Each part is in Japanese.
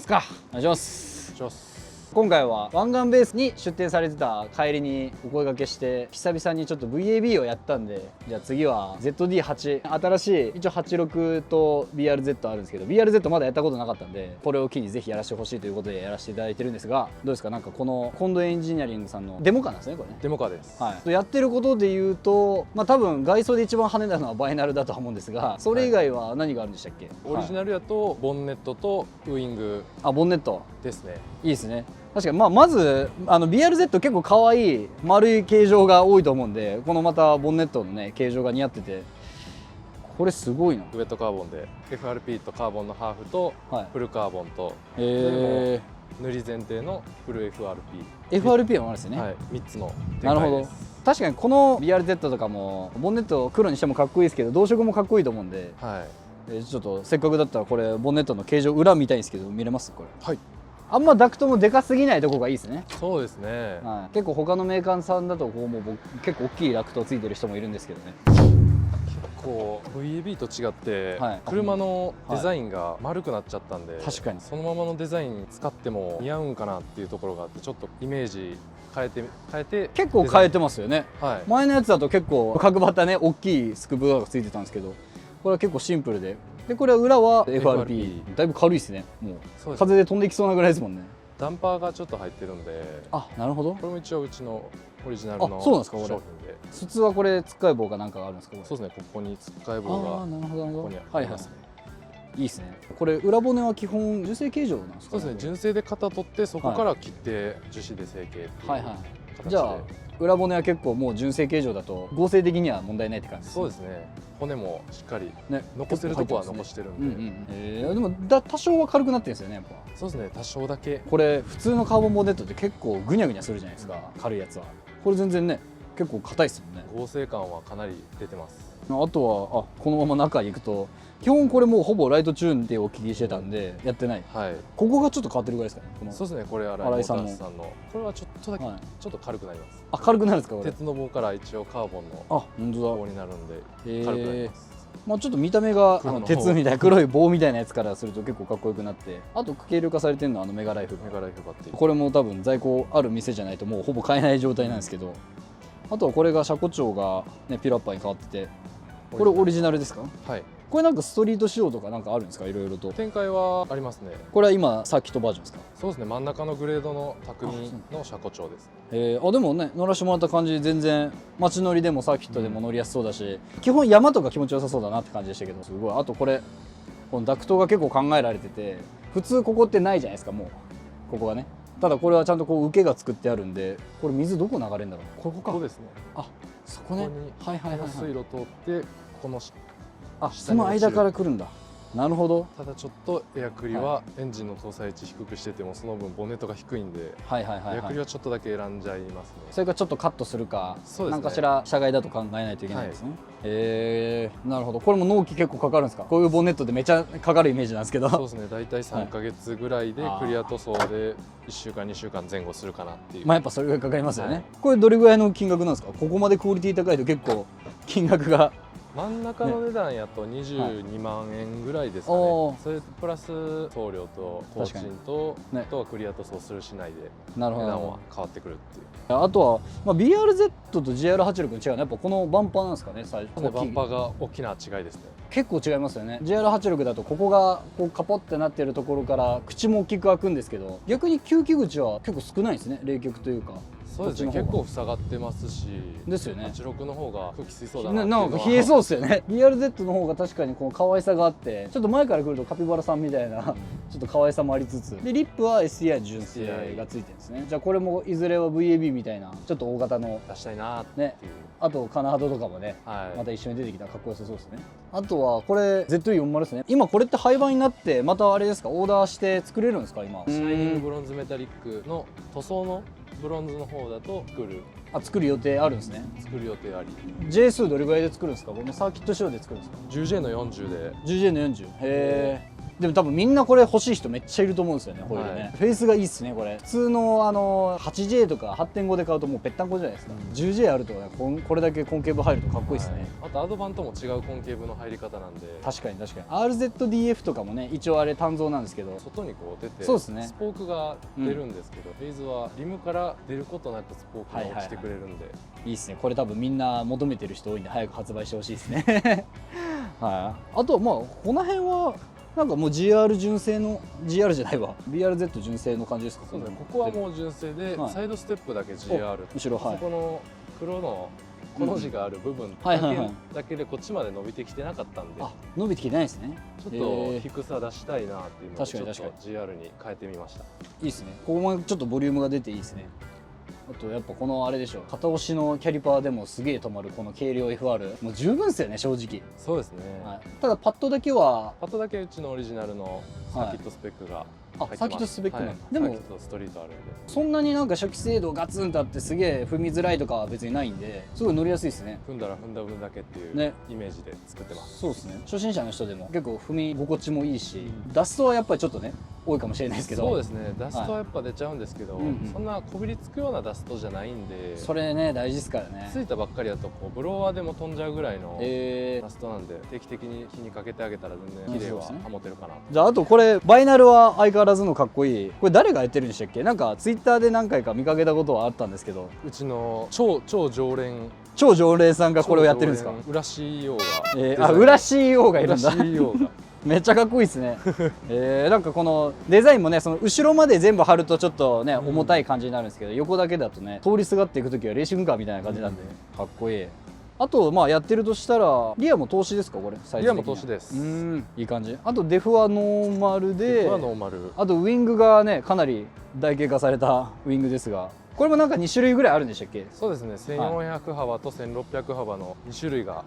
か。お願いします。します。今回は湾岸ベースに出店されてた帰りにお声掛けして久々にちょっと VAB をやったんで、じゃあ次は ZD8 新しい一応86と BRZ あるんですけど BRZ まだやったことなかったんで、これを機にぜひやらせてほしいということでやらせていただいてるんですが、どうですか、なんかこのコンドエンジニアリングさんのデモカなんですね、これね。デモカです。はい、やってることで言うと、まあ多分外装で一番派手なのはバイナルだとは思うんですが、それ以外は何があるんでしたっけ？オリジナルやとボンネットとウイングボンネットですね。いいですね。確かに、まずBRZ 結構可愛い丸い形状が多いと思うんで、このまたボンネットのね形状が似合ってて、これすごいな。ウェットカーボンで FRP とカーボンのハーフとフルカーボンと、塗り前提のフル FRP もあるんですよね。はい、3つの展開です。なるほど。確かにこの BRZ とかもボンネット黒にしてもかっこいいですけど、同色もかっこいいと思うんで、はい、ちょっとせっかくだったらこれボンネットの形状裏見たいんですけど、見れますこれ？はい。あんまダクトもでかすぎないとこがいいですね。そうですね、はい、結構他のメーカーさんだとこうもう結構大きいダクトついてる人もいるんですけどね。結構 VAB と違って、はい、車のデザインが丸くなっちゃったんで、確かにそのままのデザイン使っても似合うんかなっていうところがあって、ちょっとイメージ変えて結構変えてますよね。はい、前のやつだと結構角バタね大きいスクープがついてたんですけど、これは結構シンプルで、これは裏は FRP だいぶ軽いですね。もう風で飛んできそうなぐらいですもんね。ダンパーがちょっと入ってるんで。なるほど。これも一応うちのオリジナルのそうなんですか。これ商品で筒はこれつっかえ棒かなんかがあるんですか？そうですね、ここにつっかえ棒がなるほどここにありますね。いいですね。これ裏骨は基本純正形状なんですか？そうですね、純正で型取ってそこから切って樹脂で成形っていう形で。じゃあ裏骨は結構もう純正形状だと合成的には問題ないって感じですね。そうですね、骨もしっかり残せるとこは残してるんで。でも多少は軽くなってるんですよね、やっぱ。そうですね、多少だけ。これ普通のカーボンボンネットって結構グニャグニャするじゃないですか、軽いやつは。これ全然ね結構硬いですもんね。合成感はかなり出てます。あとはこのまま中に行くと基本これもうほぼライトチューンでお聞きしてたんでやってない、はい、ここがちょっと変わってるぐらいですかね。このそうですね、これ新井モータースさんのこれはちょっとだけ、はい、ちょっと軽くなります。軽くなるんですか？これ鉄の棒から一応カーボンの棒になるんで軽くなります。ちょっと見た目が鉄みたいな黒い棒みたいなやつからすると結構かっこよくなって、あと軽量化されてるのはメガライフバッテリー。これも多分在庫ある店じゃないともうほぼ買えない状態なんですけど、あとはこれが車庫長がねピュラッパーに変わってて、これオリジナルですか？はい。これなんかストリート仕様とかなんかあるんですか？いろいろと展開はありますね。これは今サーキットバージョンですか？そうですね、真ん中のグレードの匠の車庫長です。でもね乗らせてもらった感じ全然街乗りでもサーキットでも乗りやすそうだし、基本山とか気持ちよさそうだなって感じでしたけど、すごい。あとこれこのダクトが結構考えられてて、普通ここってないじゃないですか、もうここがね。ただこれはちゃんとこう受けが作ってあるんで、これ水どこ流れるんだろう。ここか。そうですね。そこね。この水路通ってこのその間から来るんだ。なるほど。ただちょっとエアクリはエンジンの搭載値低くしててもその分ボンネットが低いんで、エアクリはちょっとだけ選んじゃいますね。それかちょっとカットするか、何かしら車外だと考えないといけないですね。なるほど。これも納期結構かかるんですか？こういうボンネットでめちゃかかるイメージなんですけど。そうですね、大体3ヶ月ぐらいでクリア塗装で1週間2週間前後するかなっていう。やっぱそれぐらいかかりますよね。これどれぐらいの金額なんですか？ここまでクオリティ高いと結構金額が。真ん中の値段やと22万円ぐらいですかね。それプラス送料と工賃と、あとはクリア塗装するしないで値段は変わってくるっていう。あとは、BRZ と GR86 の違うのはやっぱこのバンパーなんですかね。最初バンパーが大きな違いですね。結構違いますよね。 GR86 だとここがこうカポってなってるところから口も大きく開くんですけど、逆に吸気口は結構少ないですね、冷却というか。そうですね、結構塞がってますし。ですよね。86の方が空気吸いそうだなっていうのは。なんか冷えそうですよね。BRZ の方が確かにこの可愛さがあって、ちょっと前から来るとカピバラさんみたいなちょっと可愛さもありつつで、リップは SCI 純正がついてるんですね。じゃあこれもいずれは VAB みたいなちょっと大型の出したいなっていう。あとカナハドとかもね、また一緒に出てきたらかっこよさそうですね。あとはこれ ZE40 ですね。今これって廃盤になってまたあれですか、オーダーして作れるんですか今？シャイニングブロンズメタリックの塗装のブロンズの方だと作る予定あるんですね。作る予定あり。 J 数どれぐらいで作るんですか？このサーキット仕様で作るんですか？ 10J の40で。 10J の40。へえ。でも多分みんなこれ欲しい人めっちゃいると思うんですよね、これでね、はい、フェイスがいいっすねこれ。普通の8J とか 8.5 で買うともうぺったんこじゃないですか、10J あるとねこれだけコンケーブ入るとかっこいいっすね、はい、あとアドバンとも違うコンケーブの入り方なんで。確かに RZDF とかもね一応あれ単造なんですけど、外にこう出てそうですね、スポークが出るんですけど、フェイズはリムから出ることなくスポークが落ちてくれるんで、いいっすね。これ多分みんな求めてる人多いんで早く発売してほしいですねはい、あとまあこの辺はなんかもう GR 純正の GR じゃないわ BRZ 純正の感じですか。そうですね、ここはもう純正で、はい、サイドステップだけ GR、後ろ、はい、そこの黒のこの字がある部分だけでこっちまで伸びてきてなかったんで、伸びてきてないですね。ちょっと低さ出したいなっていうのでちょっと GR に変えてみました。いいですね、ここもちょっとボリュームが出ていいですね。あとやっぱこのあれでしょ、片押しのキャリパーでもすげえ止まるこの軽量 FR もう十分ですよね正直。そうですね、はい、ただパッドだけはうちのオリジナルのサーキットスペックが入ってます。サーキットスペックなんだ、でもサーキットストリートあるんでそんなになんか初期精度ガツンとあってすげえ踏みづらいとかは別にないんですごい乗りやすいですね。踏んだら踏んだ分だけっていうイメージで作ってます、そうですね。初心者の人でも結構踏み心地もいいし、ダストはやっぱりちょっとね多いかもしれないですけど。そうですね、ダストはやっぱ出ちゃうんですけど、そんなこびりつくようなダストじゃないんで、それね大事ですからね。ついたばっかりだとこうブロワーでも飛んじゃうぐらいのダストなんで、定期的に火にかけてあげたら全然綺麗は保てるかな。じゃああとこれバイナルは相変わらずのかっこいい。これ誰がやってるんでしたっけ。なんかツイッターで何回か見かけたことはあったんですけど、うちの超常連さんがこれをやってるんですか。浦 CEO が、浦 CEO がいるんだ。浦 CEO がめっちゃかっこいいですねなんかこのデザインもね、その後ろまで全部貼るとちょっとね重たい感じになるんですけど、横だけだとね通りすがっていく時はレーシングカーみたいな感じなんで、かっこいい。あとまあやってるとしたらリアも投資ですかこれ。サイズ的にリアも投資です。いい感じ。あとデフはノーマルで、あとウィングがねかなり台形化されたウィングですが、これもなんか2種類ぐらいあるんでしたっけ。そうですね、1400幅と1600幅の2種類が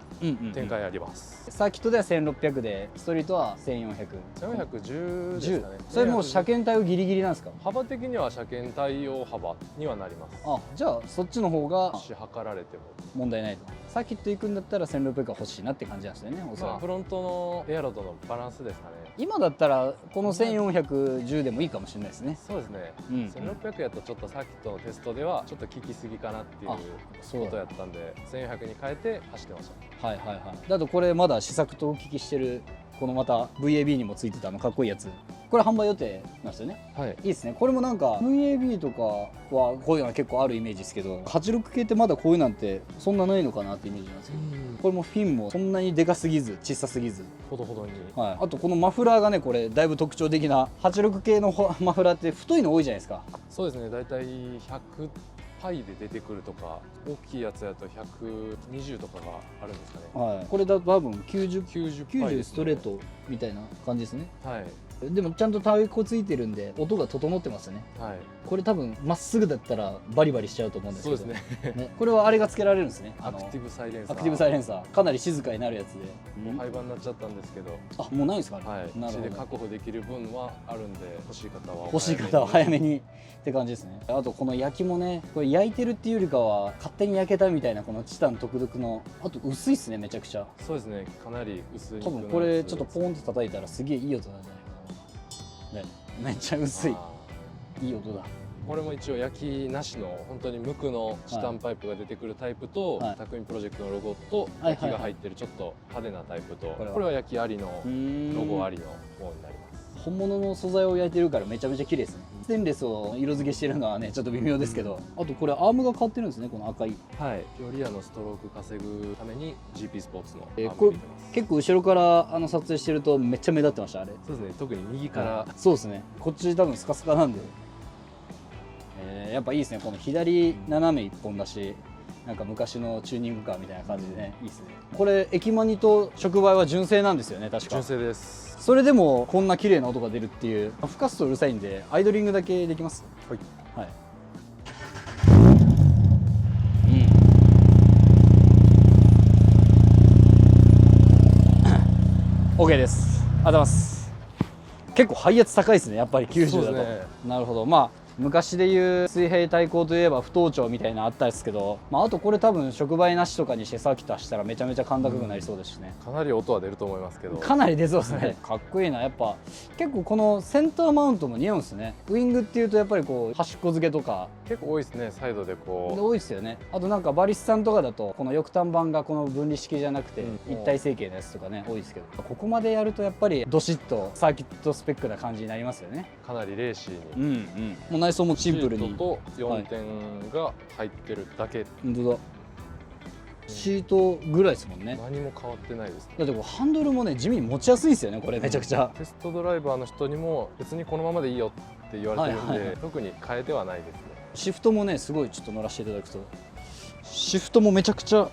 展開あります。サーキットでは1600で、ストリートは1400。1410ですかね。それもう車検対応ギリギリなんですか。幅的には車検対応幅にはなります。じゃあそっちの方が測られても問題ないと。サーキット行くんだったら1600が欲しいなって感じなんですよね、おそらく。フロントのエアロとのバランスですかね。今だったらこの1410でもいいかもしれないですね。そうですね、1600やとちょっとサーキットのテストではちょっと効きすぎかなっていうことやったんで、1400に変えて走ってました。はいはいはい。あとこれまだ試作とお聞きしてるこのまた VAB にもついてたかっこいいやつ、これ販売予定なんですよね。はい、いいですね。これもなんか VAB とかはこういうのは結構あるイメージですけど、86系ってまだこういうなんてそんなないのかなってイメージなんですけど、これもフィンもそんなにでかすぎず小さすぎず、ほどほどに、はい、あとこのマフラーがね、これだいぶ特徴的な86系のマフラーって太いの多いじゃないですか。そうですね、だいたい100パイで出てくるとか、大きいやつだと120とかがあるんですかね。はい、これだと多分90ストレートみたいな感じですね。はい。でもちゃんと太鼓ついてるんで音が整ってますよね。はい。これ多分まっすぐだったらバリバリしちゃうと思うんですけど。そうですね。これはあれがつけられるんですね。アクティブサイレンサー。アクティブサイレンサー。かなり静かになるやつで。もう廃盤になっちゃったんですけど。もうないんですかね。はい。なるほど。で確保できる分はあるんで、欲しい方は早めにって感じですね。あとこの焼きもね、これ焼いてるっていうよりかは勝手に焼けたみたいなこのチタン独特の、あと薄いっすねめちゃくちゃ。そうですね、かなり薄い。多分これちょっとポンって叩いたらすげえいい音なんじゃないかな。ね、めっちゃ薄いいい音だ。これも一応焼きなしの本当に無垢のチタンパイプが出てくるタイプと、タクミンプロジェクトのロゴと焼きが入ってるちょっと派手なタイプと、これは焼きありのロゴありのものになります。本物の素材を焼いてるからめちゃめちゃ綺麗ですね。ステンレスを色付けしてるのはねちょっと微妙ですけど、あとこれアームが変わってるんですね、この赤い。はい、リアのストローク稼ぐために GP スポーツのアームを入れてます。結構後ろから撮影してるとめっちゃ目立ってました、あれ。そうですね、特に右から。そうですね、こっち多分スカスカなんで、やっぱいいですね、この左斜め一本だし、なんか昔のチューニングカーみたいな感じでね、いいですね。これエキマニと触媒は純正なんですよね、確か。純正です。それでもこんな綺麗な音が出るっていう。吹かすとうるさいんでアイドリングだけできます。はい、はい。OK です。ありがとうございます。結構配圧高いですね、やっぱり90だと。なるほど。まあ昔でいう水平対向といえば不当調みたいなのあったんですけど、あとこれ多分触媒なしとかにしてサーキット走ったらめちゃめちゃ感高くなりそうですしね、かなり音は出ると思いますけど、かなり出そうですねかっこいいな。やっぱ結構このセンターマウントも似合うんですね。ウイングっていうとやっぱりこう端っこ付けとか結構多いですね。サイドでこ多いですよね。あとなんかバリスさんとかだとこの翼端板がこの分離式じゃなくて一体成形のやつとかね多いですけど、ここまでやるとやっぱりドシッとサーキットスペックな感じになりますよね。かなりレーシーに、もう内装もシンプルにシートと4点が入ってるだけ、本当だ。シートぐらいですもんね。何も変わってないですね。だってこうハンドルもね地味に持ちやすいですよねこれめちゃくちゃ、テストドライバーの人にも別にこのままでいいよって言われてるんで、特に変えてはないですね。シフトもねすごいちょっと乗らせていただくとシフトもめちゃくちゃ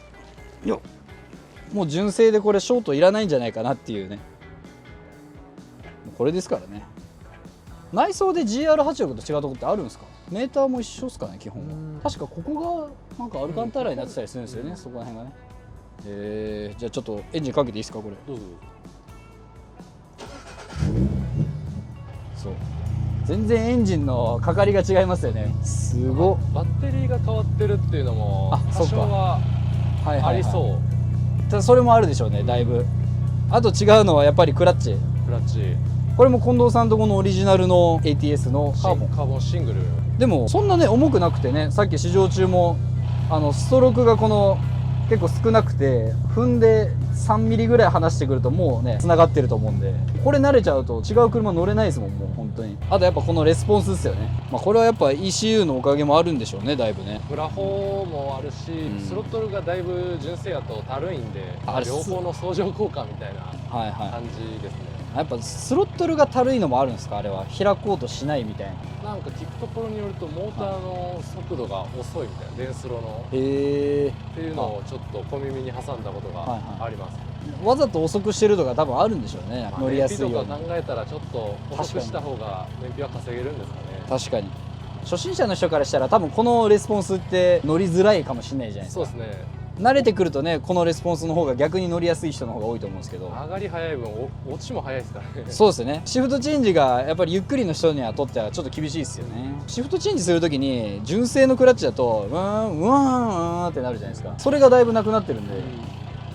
もう純正でこれショートいらないんじゃないかなっていうね、これですからね。内装で GR86 と違うとこってあるんですか？メーターも一緒ですかね基本は。確かここがなんかアルカンタラになってたりするんですよね、そこら辺がね。じゃあちょっとエンジンかけていいですかこれ。どうぞ。そう全然エンジンのかかりが違いますよね。すごっ。バッテリーが変わってるっていうのも多少はありそう。ただそれもあるでしょうねだいぶ。あと違うのはやっぱりクラッチ。クラッチこれも近藤さんとこのオリジナルの ATS のカーボンシングルでもそんなね重くなくてね、さっき試乗中もストロークがこの結構少なくて踏んで3ミリぐらい離してくるともうね繋がってると思うんで、これ慣れちゃうと違う車乗れないですもんもう本当に。あとやっぱこのレスポンスですよね。これはやっぱ ECU のおかげもあるんでしょうねだいぶね。プラホもあるし、スロットルがだいぶ純正やとたるいんで、両方の相乗効果みたいな感じですね。やっぱスロットルがたるいのもあるんですか？あれは開こうとしないみたいな。なんか聞くところによるとモーターの速度が遅いみたいな、電スロのっていうのをちょっと小耳に挟んだことがあります。わざと遅くしてるとか多分あるんでしょうね、乗りやすいように。燃費とか考えたらちょっと遅くした方が燃費は稼げるんですかね。確かに初心者の人からしたら多分このレスポンスって乗りづらいかもしれないじゃないですか。そうですね。慣れてくるとねこのレスポンスの方が逆に乗りやすい人の方が多いと思うんですけど、上がり早い分落ちも早いですからね。そうですね。シフトチェンジがやっぱりゆっくりの人にはとってはちょっと厳しいですよね。シフトチェンジするときに純正のクラッチだとうわーってなるじゃないですか。それがだいぶなくなってるんで、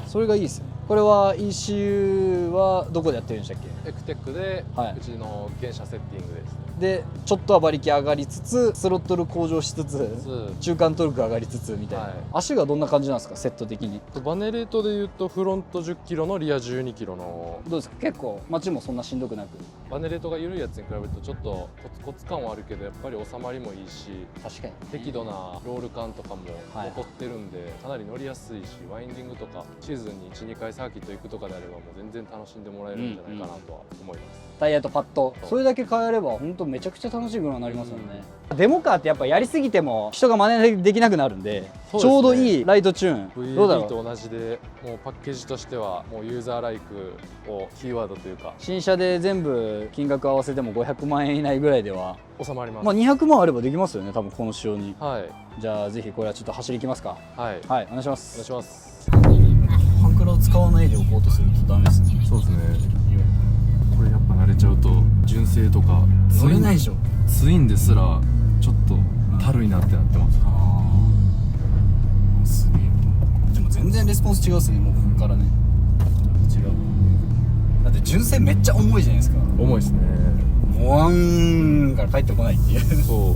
それがいいですよね。これは ECU はどこでやってるんでしたっけ？エクテックで、うちの原車セッティングですね。でちょっとは馬力上がりつつスロットル向上しつつ中間トルク上がりつつみたいな、足がどんな感じなんですかセット的に？バネレートでいうとフロント10キロのリア12キロの。どうですか結構街もそんなしんどくなく？バネレートが緩いやつに比べるとちょっとコツコツ感はあるけどやっぱり収まりもいいし、確かに、適度なロール感とかも残ってるんで、かなり乗りやすいし、ワインディングとかシーズンに 1,2 回サーキット行くとかであればもう全然楽しんでもらえるんじゃないかなとは思います。タイヤとパッドそれだけ変えれば本当めちゃくちゃ楽しい車になりますもんね。デモカーってやっぱやりすぎても人が真似できなくなるんで、ちょうどいいライトチューン。どうだろう？ VAB と同じでもうパッケージとしてはもうユーザーライクをキーワードというか、新車で全部金額合わせても500万円以内ぐらいでは収まります。200万あればできますよね多分この仕様に。はい。じゃあぜひこれはちょっと走りいきますか。はい、お願いします。お願いします。ハンクラを使わないでおこうとするとダメですね。そうですね。これやっぱ慣れちゃうと純正とか乗れないでしょ。ツインですらちょっとたるいなってなってます。すげえ。でも全然レスポンス違うっすねもうここからね。違う。だって純正めっちゃ重いじゃないですか。重いですね。モワンから帰ってこないっていう。そう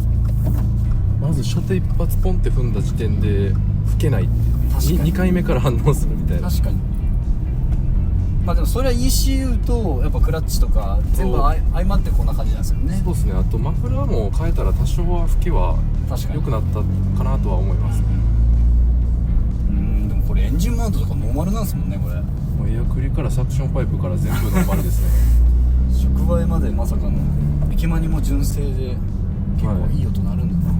まず初手一発ポンって踏んだ時点で吹けないって。2回目から反応するみたいな。確かに。でもそれは ECU とやっぱクラッチとか全部相まってこんな感じなんですよね。そうですね。あとマフラーも変えたら多少は吹きは良くなったかなとは思いますね。でもこれエンジンマウントとかノーマルなんですもんねこれ。もうエアクリからサクションパイプから全部ノーマルですね。触媒までまさかの駅間にも純正で結構いい音鳴るんだな。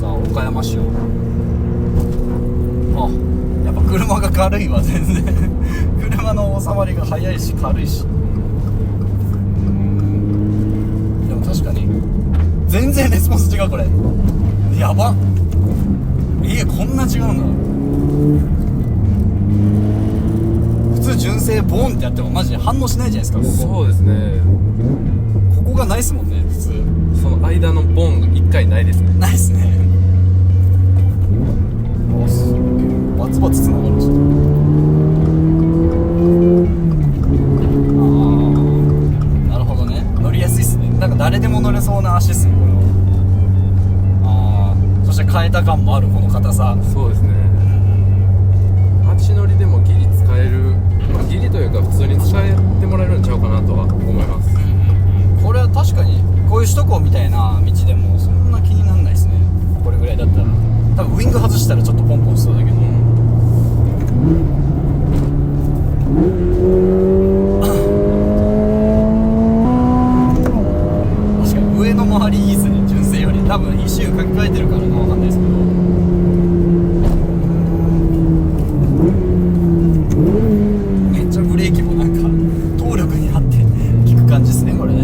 さあ岡山市をやっぱ車が軽いわ全然。車の収まりが速いし軽いし。でも確かに全然レスポンス違うこれ。やばっ。こんな違うんだ。普通純正ボーンってやってもマジで反応しないじゃないですか。そうですね。ここがないですもんね普通。その間のボン1回ないですね。ないですね。あ、すげえバツバツつながるし。なるほどね、乗りやすいっすね。なんか誰でも乗れそうな足っすねこれは。そして変えた感もあるこの硬さ。そうですね。足乗りでもギリ使える、まあ、ギリというか普通に使えてもらえるんちゃうかなとは思います。これは確かにこういう首都高みたいな道でもそんな気にならないですね。これぐらいだったら多分ウイング外したらちょっとポンポンしそうだけど、確かに上の周りいいっすね純正より。多分 ECU 書き換えてるからかわかんないですけど、めっちゃブレーキもなんか動力にあって効く感じですねこれね。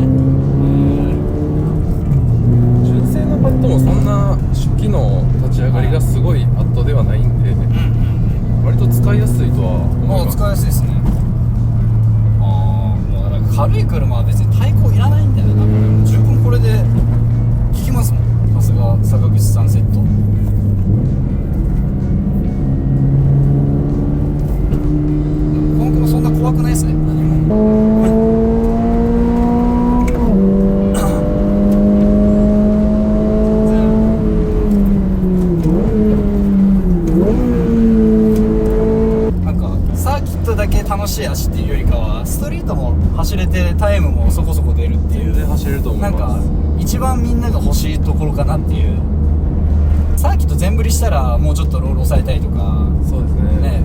純正のパッドもそんな初期の立ち上がりがすごいパッドではないんで、割と使いやすいとは思います。使いやすいですね。もうだから軽い車は別に対向いらないんだよな。これ十分これで効きますもん。さすが坂口さんセット。この車そんな怖くないですね何も。楽しい足っていうよりかはストリートも走れてタイムもそこそこ出るっていう。全然走れると思います。なんか一番みんなが欲しいところかなっていう。サーキット全振りしたらもうちょっとロール抑えたいとか。そうですね。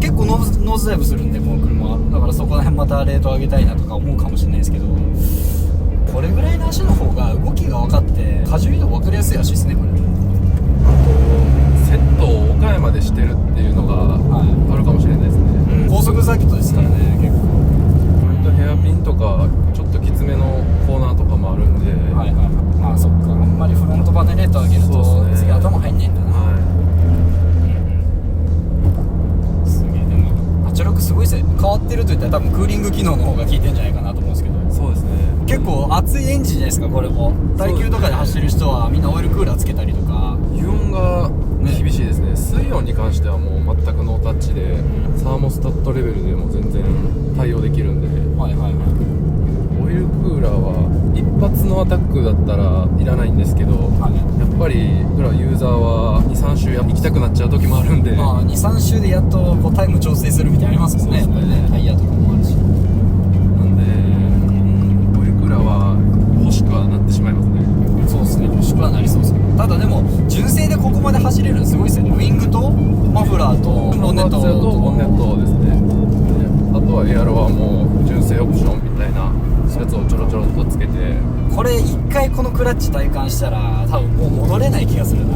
結構ノーズダイブするんでこの車だからそこら辺またレート上げたいなとか思うかもしれないですけど、これぐらいの足の方が動きが分かって荷重移動分かりやすい足ですねこれ。セットを岡山でしてるっていうのがあるかもしれないですね。高速サーキットですからね結構。割とヘアピンとかちょっときつめのコーナーとかもあるんで、まあそっか、あんまりフロントバネレート上げると、ね、次頭入んないんだな。すげえ。でも86すごいですね。変わってるといったら多分クーリング機能の方が効いてんじゃないかなと思うんですけど。そうですね。結構熱いエンジンじゃないですかこれも。耐久とかで走る人はみんなオイルクーラーつけたりとか。油温が厳しいですね。水温に関してはもう全くノータッチで、サーモスタットレベルでも全然対応できるんで、オイルクーラーは一発のアタックだったらいらないんですけど、やっぱりユーザーは 2,3 周行きたくなっちゃう時もあるんで、2,3 周でやっとこうタイム調整するみたいなのありますもんね。タイヤとかもあるし。なんでオイルクーラーは欲しくはなってしまいますね。そうですね、欲しくはなりそうですね。ただでも純正でここまで走れるのすごいですよね。ウイングとマフラーとボンネットボンネットですね。あとはエアロはもう純正オプションみたいなやつをちょろちょろっとつけて、これ一回このクラッチ体感したら多分もう戻れない気がするな。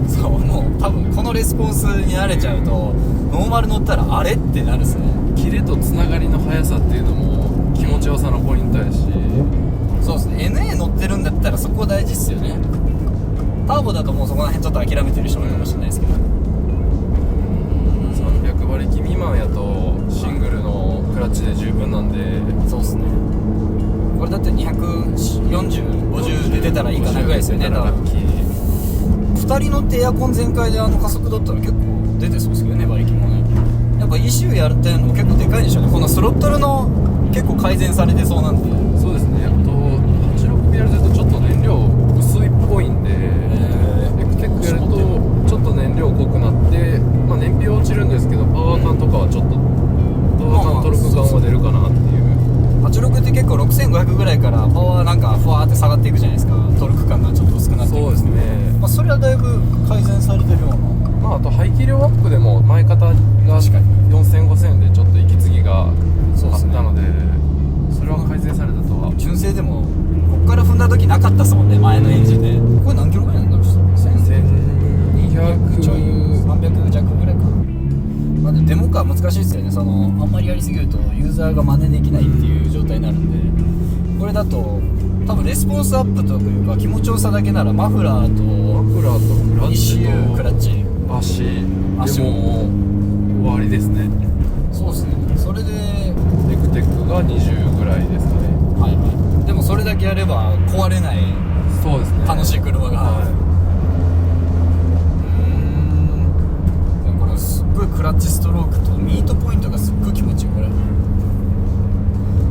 そう、もう多分このレスポンスに慣れちゃうとノーマル乗ったらあれってなるっすね。キレとつながりの速さっていうのも気持ちよさのポイントやし、そうですね。 NA 乗ってるんだったらそこ大事っすよね。ターボだともうそこら辺ちょっと諦めてる人もいるかもしれないですけど、300馬力未満やとシングルのクラッチで十分なんで。そうっすね。これだって240、50で出たらいいかなぐらいですよね。多分2人乗ってエアコン全開で加速だったら結構出てそうですけどね、馬力もね。やっぱ ECU やってるの結構でかいんでしょうね。このスロットルの結構改善されてそうなんで。そうですね。86やるとちょっと燃料薄いっぽいんで、エクテックやるとちょっと燃料濃くなって、燃費は落ちるんですけど、パワー感とかはちょっとパワー感、トルク感は出るかなっていう。86って結構6500ぐらいからパワーなんかふわーって下がっていくじゃないですか。トルク感がちょっと薄くなっていく。そうですね。それはだいぶ改善されてるような。あと排気量アップでも前型が4000、5000でちょっと息継ぎがあったので、それは改善されたとは。純正でもこっから踏んだ時なかったっすもんね、前のエンジンで。これ何キロぐらいなんだろう。1200ちょい300弱ぐらいか。デモカは難しいですよね。あんまりやりすぎるとユーザーが真似できないっていう状態になるんで、これだと多分レスポンスアップというか気持ちよさだけならマフラーとクラッチとクラッチ足でも終わりですね。そうですね。それでエクテックが20ぐらいですかね。はいはい。でもそれだけやれば壊れないそうですね、楽しい車が、はでもこれすっごいクラッチストロークとミートポイントがすっごい気持ちいい。これ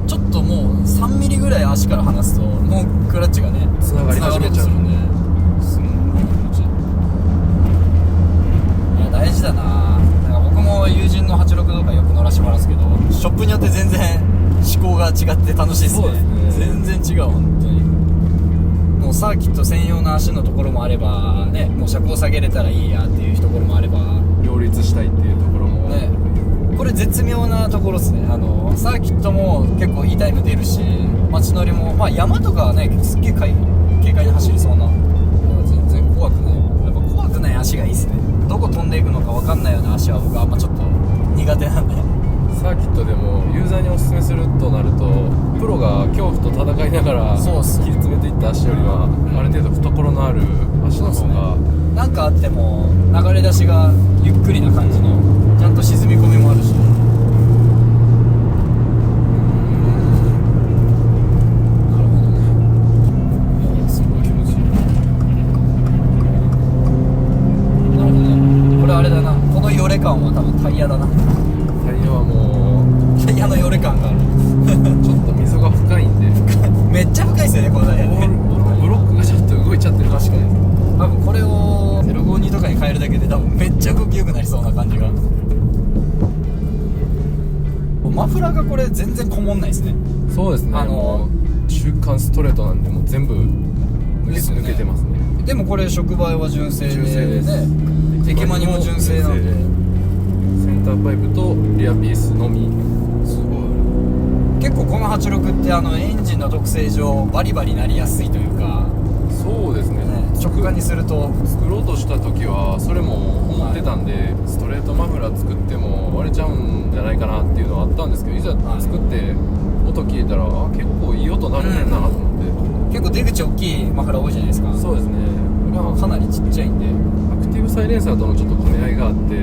ちょっともう3ミリぐらい足から離すともうクラッチがねつながり始めちゃう繋がろうとするんですんごい気持ちいい。いや大事だな。なんか僕も友人の86とかよく乗らしてもらうんですけど、ショップによって全然思考が違って楽しいですね。そうですね、全然違う本当に。もうサーキット専用の足のところもあればね、もう車高下げれたらいいやっていうところもあれば両立したいっていうところもね、これ絶妙なところですね。サーキットも結構いいタイム出るし、街乗りもまあ山とかはねすっげえ軽快に走りそうな、全然怖くない。やっぱ怖くない足がいいですね。どこ飛んでいくのか分かんないような足は僕はあんまちょっと苦手なんで。サーキットでもユーザーにおすすめするとなると、プロが恐怖と戦いながらそうっす切り詰めていった足よりは、ある程度懐のある足の方が、なんかあっても流れ出しがゆっくりな感じの、ちゃんと沈み込みもあるし、なるほどね。いやすごい気持ちいい。なるほどね。これあれだな、このヨレ感は多分タイヤだな。タイヤはもタイヤのヨレ感があるうちょっと溝が深いんでめっちゃ深いですよねこのタイヤね。ブロックがちょっと動いちゃってる。確かに多分これを052とかに変えるだけで多分めっちゃ動き良くなりそうな感じが。マフラーがこれ全然こもんないですね。そうですね、もう中間ストレートなんでもう全部ですよね抜けてますね。でもこれ触媒は純正で純正ですね、駅マニも純正なんで、センターパイプとリアピースのみ。すごい。結構この86ってエンジンの特性上バリバリなりやすいというか、そうですね、直感にすると作ろうとした時はそれも思ってたんで、ストレートマフラー作っても割れちゃうんじゃないかなっていうのはあったんですけど、いざ作って音聞いたら結構いい音鳴るねんなと思って、結構出口大きいマフラー多いじゃないですか。そうですね、かなりちっちゃいんで、アクティブサイレンサーとのちょっと兼ね合いがあって、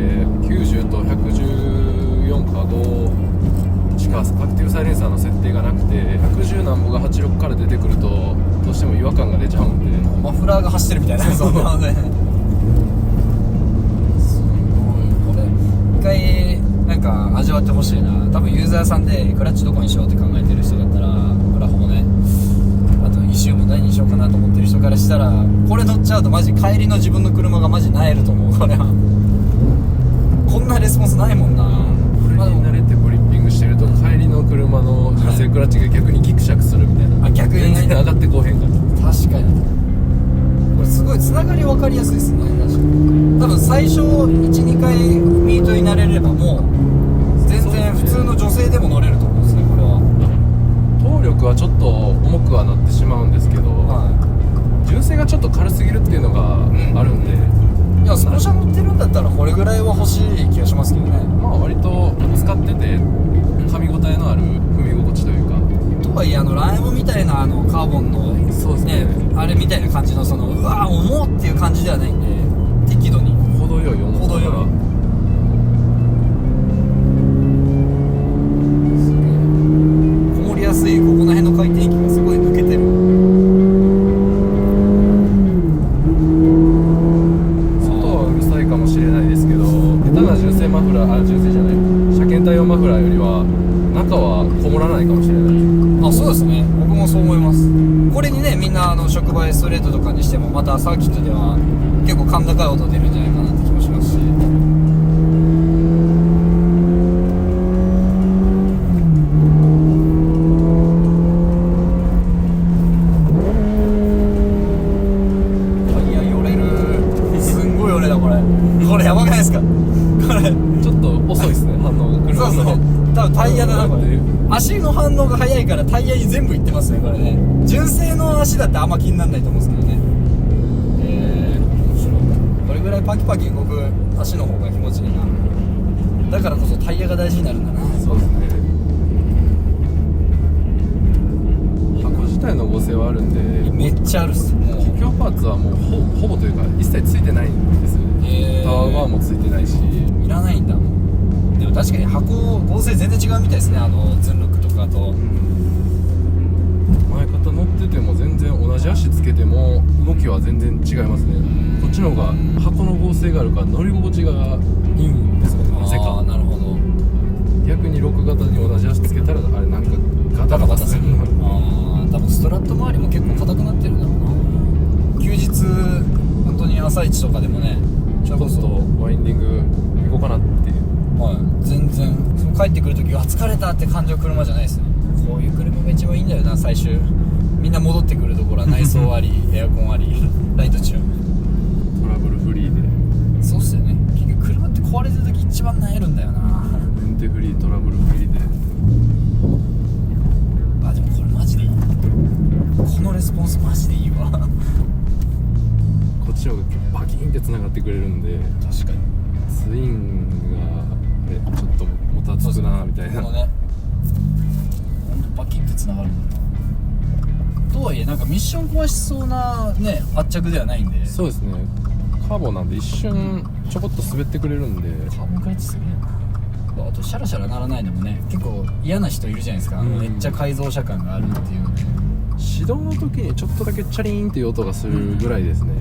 90と114か5しかアクティブサイレンサーの設定がなくて、110何歩が86から出てくるとどうしても違和感が出ちゃうんで、マフラーが走ってるみたいなそんなので、すごい。これ一回なんか味わってほしいな。多分ユーザーさんでクラッチどこにしようって考えてる人だったら、これはほぼね、あとECUも何にしようかなと思ってる人からしたら、これ乗っちゃうとマジ帰りの自分の車がマジ萎えると思う。これはこんなレスポンスないもんな。これに慣れてグリッピングしてると帰りの車の女性クラッチが逆にギクシャクするみたいな、あ逆にね全然上がってこうへんから。確かにこれすごいつながり分かりやすいですね。確かに多分最初 1,2 回ミートになれればもう全然普通の女性でも乗れると思うんですね。これは動力はちょっと重くはなってしまうんですけど、純正がちょっと軽すぎるっていうのがあるんで、いやスポシャ乗ってるんだったらこれぐらいは欲しい気がしますけどね。まあ割と使ってて噛み応えのある踏み心地というか、とはいえライブみたいなカーボンのそうですね、あれみたいな感じのうわー重っっていう感じではないんで、適度に程よい重さが程よいすげえこもりやすい。ここの辺の回転域がすごい抜けてる。外はうるさいかもしれないですけど、下手な純正マフラー、純正じゃない車検対応マフラーよりは中はこもらないかもしれない。あ、そうですね。僕もそう思います。これにね、みんな触媒ストレートとかにしてもまたサーキットでは結構甲高い音出るんじゃないかなって気もしますし、タイヤ寄れる。すんごい寄れだこれ。これやばくないですかこれ。ちょっと遅いですね、反応が。そうそう、多分タイヤだなこれ。で足の反応が速いからタイヤに全部いってますねこれね。純正の足だってあんま気にならないと思うんですけどね。面白い。これぐらいパキパキ動く足の方が気持ちいいな。だからこそタイヤが大事になるんだな。そうですね、箱自体の合成はあるんで、めっちゃあるっす。もう補強パーツはもうほぼというか一切ついてないんですよね。タワーバーもついてないし、いらないんだ。でも確かに箱合成全然違うみたいですね。ズンロックとかと前方乗ってても全然同じ足つけても動きは全然違いますね。こっちの方が箱の剛性があるから乗り心地がいいんですよね、なぜか。なるほど。逆に6型に同じ足つけたらあれなんかガタガタするの。多分ストラット周りも結構硬くなってるんだろうな。休日本当に朝一とかでもね、ちょっとワインディング行こうかなっていう。はい、全然その帰ってくるときは疲れたって感じの車じゃないですね。こういう車が一番いいんだよな。最終みんな戻ってくるところは内装ありエアコンありライト中トラブルフリーで。そうっすよね。結局車って壊れてるとき一番萎えるんだよな。メンテフリートラブルフリーで。あ、でもこれマジでいい。このレスポンスマジでいいわ。こっちの方がバキンって繋がってくれるんで。確かにツインがちょっともたつくなみたいな。このね、ほんとバキンって繋がるんだよな。とはいえなんかミッション壊しそうなね圧着ではないんで。そうですね。カーボンなんで一瞬ちょこっと滑ってくれるんで。カーボンクラッチすげえな。あとシャラシャラならないのもね結構嫌な人いるじゃないですか。めっちゃ改造車感があるっていうので、始動の時にちょっとだけチャリーンっていう音がするぐらいですね。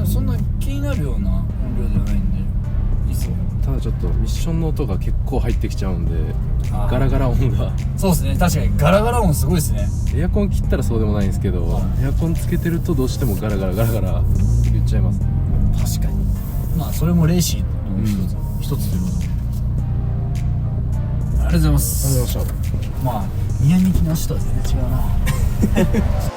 そんな気になるような音量ではないんでいいっすよ。ただちょっとミッションの音が結構入ってきちゃうんで、あーガラガラ音が。そうですね、確かにガラガラ音すごいですね。エアコン切ったらそうでもないんですけど、エアコンつけてるとどうしてもガラガラガラガラ言っちゃいますね。確かに。まあそれもレーシーの一つということで、ありがとうございます。ありがとうございました。まあ宮城の足とは全然違うな。